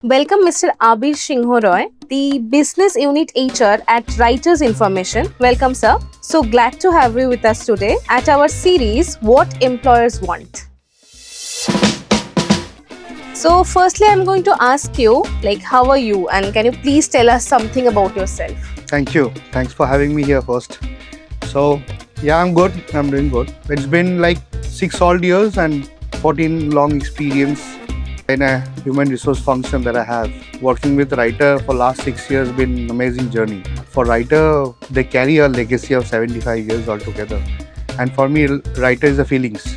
Welcome Mr. Abir Singha Roy, the Business Unit HR at Writers Information. Welcome sir. So glad to have you with us today at our series What Employers Want. So firstly I'm going to ask you how are you and can you please tell us something about yourself? Thank you. Thanks for having me here first. So I'm good. I'm doing good. It's been 6 odd years and 14 long experience in a human resource function that I have. Working with Writer for last 6 years been an amazing journey. For Writer, they carry a legacy of 75 years altogether. And for me, Writer is the feelings.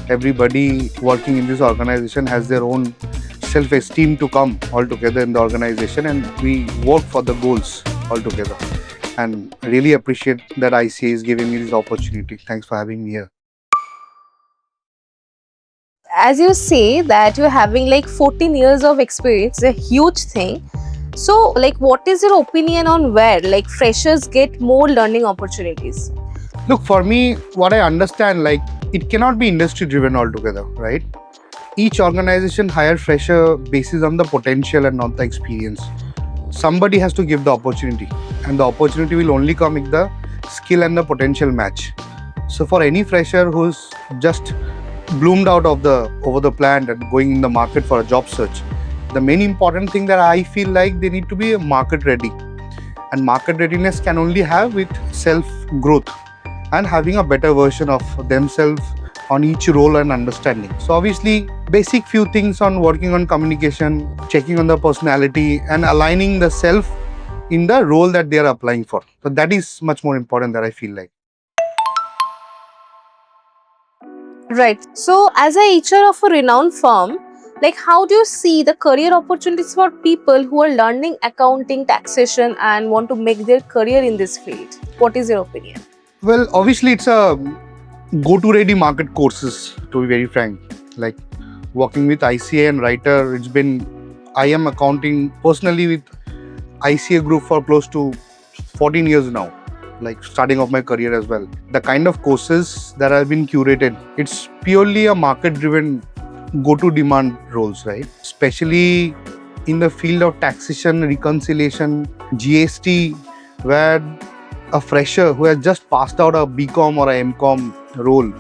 Everybody working in this organization has their own self-esteem to come all together in the organization, and we work for the goals all together. And I really appreciate that ICA is giving me this opportunity. Thanks for having me here. As you say that you're having 14 years of experience, it's a huge thing. So what is your opinion on where freshers get more learning opportunities? Look, for me, what I understand, it cannot be industry driven altogether, right? Each organization hire fresher basis on the potential and not the experience. Somebody has to give the opportunity, and the opportunity will only come if the skill and the potential match. So for any fresher who's just bloomed out of over the plant and going in the market for a job search, the main important thing that I feel they need to be market ready. And market readiness can only have with self growth and having a better version of themselves on each role and understanding. So obviously basic few things on working on communication, checking on the personality and aligning the self in the role that they are applying for. So that is much more important that I feel like. Right. So as a HR of a renowned firm, how do you see the career opportunities for people who are learning accounting, taxation and want to make their career in this field? What is your opinion? Well, obviously it's a go-to ready market courses, to be very frank. Working with ICA and Writer, I am accounting personally with ICA group for close to 14 years now. Starting off my career as well. The kind of courses that have been curated, it's purely a market-driven go-to demand roles, right? Especially in the field of taxation, reconciliation, GST, where a fresher who has just passed out a BCom or a MCom role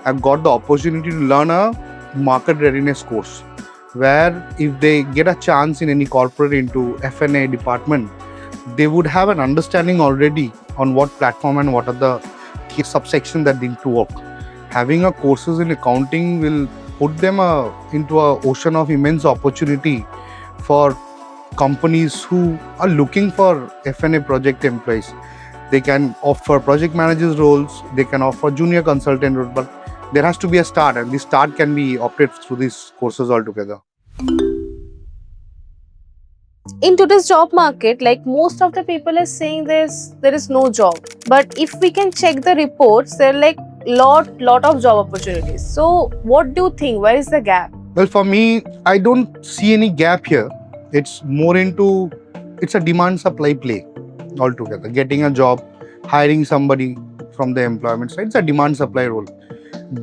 have got the opportunity to learn a market readiness course, where if they get a chance in any corporate into F&A department, they would have an understanding already on what platform and what are the key subsections that they need to work. Having a courses in accounting will put them into an ocean of immense opportunity for companies who are looking for F&A project employees. They can offer project managers roles, they can offer junior consultant roles, but there has to be a start, and this start can be opted through these courses altogether. In today's job market, most of the people are saying there is no job. But if we can check the reports, there are lot of job opportunities. So what do you think? Where is the gap? Well, for me, I don't see any gap here. It's a demand supply play altogether. Getting a job, hiring somebody from the employment side, it's a demand supply role.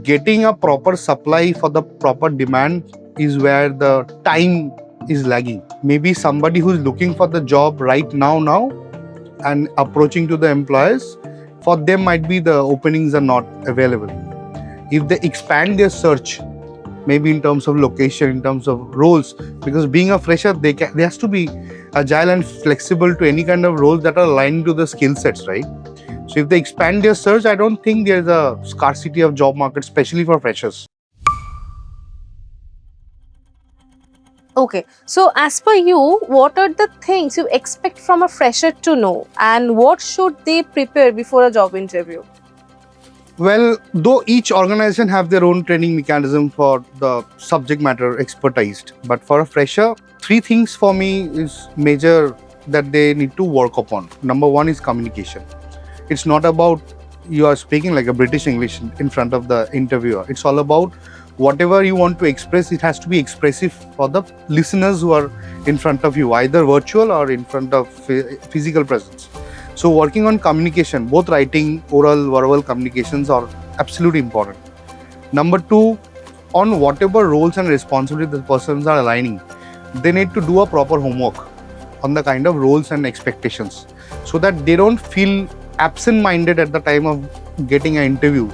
Getting a proper supply for the proper demand is where the time is lagging. Maybe somebody who's looking for the job right now and approaching to the employers, for them might be the openings are not available. If they expand their search, maybe in terms of location, in terms of roles, because being a fresher, they has to be agile and flexible to any kind of roles that are aligned to the skill sets, right? So if they expand their search, I don't think there's a scarcity of job market, especially for freshers. Okay, so as per you, what are the things you expect from a fresher to know and what should they prepare before a job interview? Well, though each organization have their own training mechanism for the subject matter expertised, but for a fresher, 3 things for me is major that they need to work upon. Number 1 is communication. It's not about you are speaking like a British English in front of the interviewer. It's all about whatever you want to express, it has to be expressive for the listeners who are in front of you, either virtual or in front of physical presence. So working on communication, both writing, oral, verbal communications are absolutely important. Number 2, on whatever roles and responsibilities the persons are aligning, they need to do a proper homework on the kind of roles and expectations so that they don't feel absent-minded at the time of getting an interview.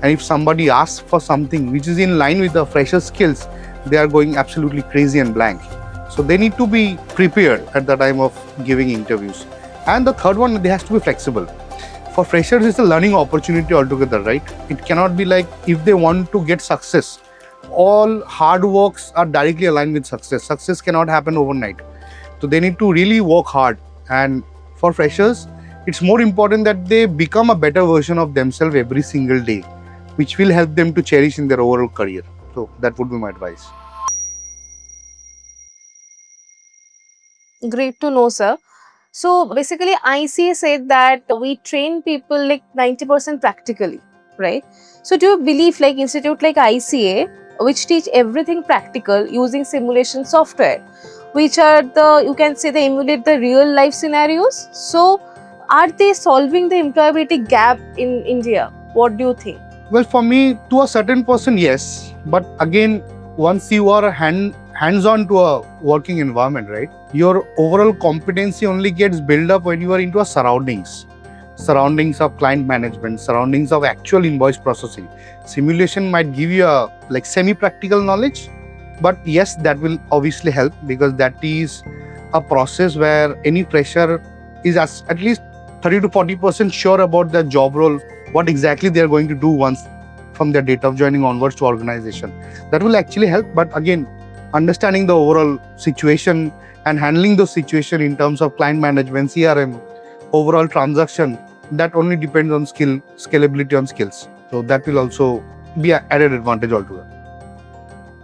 And if somebody asks for something which is in line with the fresher skills, they are going absolutely crazy and blank. So they need to be prepared at the time of giving interviews. And the third one, they has to be flexible. For freshers, it's a learning opportunity altogether, right? It cannot be like if they want to get success, all hard works are directly aligned with success. Success cannot happen overnight. So they need to really work hard. And for freshers, it's more important that they become a better version of themselves every single day, which will help them to cherish in their overall career. So that would be my advice. Great to know, sir. So basically, ICA said that we train people like 90% practically, right? So do you believe like institute like ICA, which teach everything practical using simulation software, which are the, you can say, they emulate the real life scenarios? So are they solving the employability gap in India? What do you think? Well, for me, to a certain person, yes. But again, once you are hands-on to a working environment, right? Your overall competency only gets built up when you are into a surroundings of client management, surroundings of actual invoice processing. Simulation might give you a like semi-practical knowledge, but yes, that will obviously help because that is a process where any fresher is at least 30 to 40% sure about their job role, what exactly they are going to do once from their date of joining onwards to organization. That will actually help, but again, understanding the overall situation and handling those situation in terms of client management, CRM, overall transaction, that only depends on scalability on skills. So that will also be an added advantage altogether.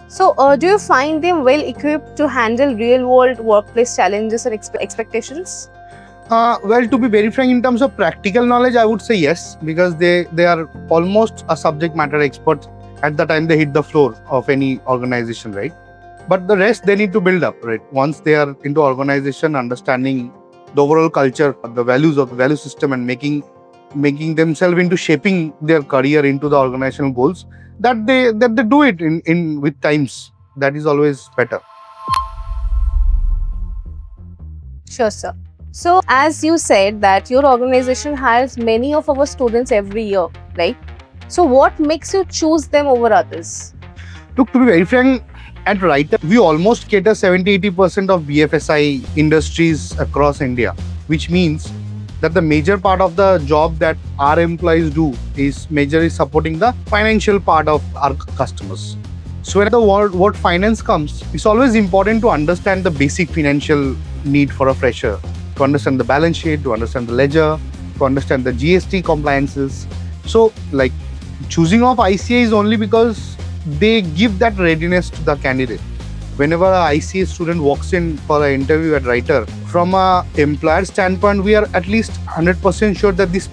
So do you find them well equipped to handle real world workplace challenges and expectations? Well, to be very frank, in terms of practical knowledge, I would say yes, because they are almost a subject matter expert at the time they hit the floor of any organization, right? But the rest they need to build up, right? Once they are into organization, understanding the overall culture, the values of the value system, and making themselves into shaping their career into the organizational goals, that they do it in with times. That is always better. Sure, sir. So as you said that your organization hires many of our students every year, right? So what makes you choose them over others? Look, to be very frank, at Writer, we almost cater 70-80% of BFSI industries across India, which means that the major part of the job that our employees do is majorly supporting the financial part of our customers. So when the word finance comes, it's always important to understand the basic financial need for a fresher, to understand the balance sheet, to understand the ledger, to understand the GST compliances. So like choosing of ICA is only because they give that readiness to the candidate. Whenever an ICA student walks in for an interview at Writer, from an employer standpoint, we are at least 100% sure that this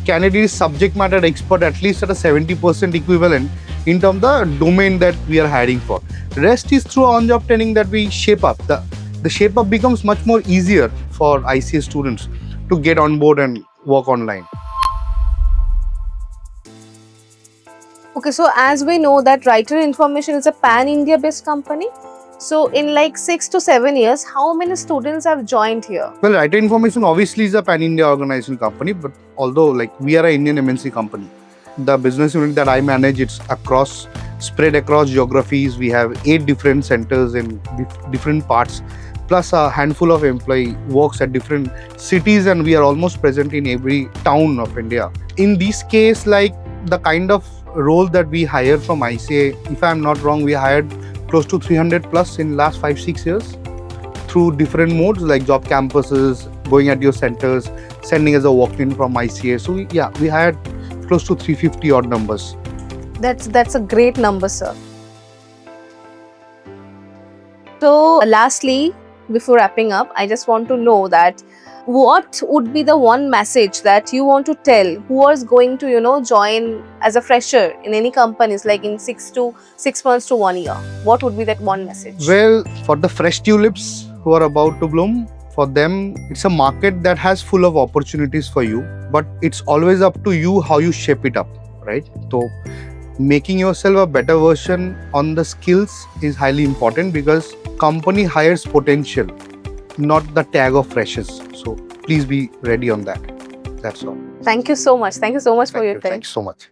candidate is subject matter expert at least at a 70% equivalent in terms of the domain that we are hiring for. The rest is through on-job training that we shape up. The shape up becomes much more easier for ICA students to get on board and work online. Okay, so as we know that Writer Information is a pan-India based company. So in like 6 to 7 years, how many students have joined here? Well, Writer Information obviously is a pan-India organization company, but although like we are an Indian MNC company, the business unit that I manage, it's spread across geographies. We have 8 different centers in different parts, plus a handful of employee works at different cities, and we are almost present in every town of India. In this case, like the kind of role that we hired from ICA, if I'm not wrong, we hired close to 300 plus in last 5-6 years through different modes like job campuses, going at your centers, sending as a walk-in from ICA. So we hired close to 350 odd numbers. That's a great number, sir. So lastly, before wrapping up, I just want to know that what would be the one message that you want to tell who is going to, join as a fresher in any companies like in 6 months to 1 year? What would be that one message? Well, for the fresh tulips who are about to bloom, for them, it's a market that has full of opportunities for you, but it's always up to you how you shape it up, right? So making yourself a better version on the skills is highly important, because company hires potential, not the tag of freshers. So please be ready on that. That's all. Thank you so much. Thank you so much for your time. Thank you so much.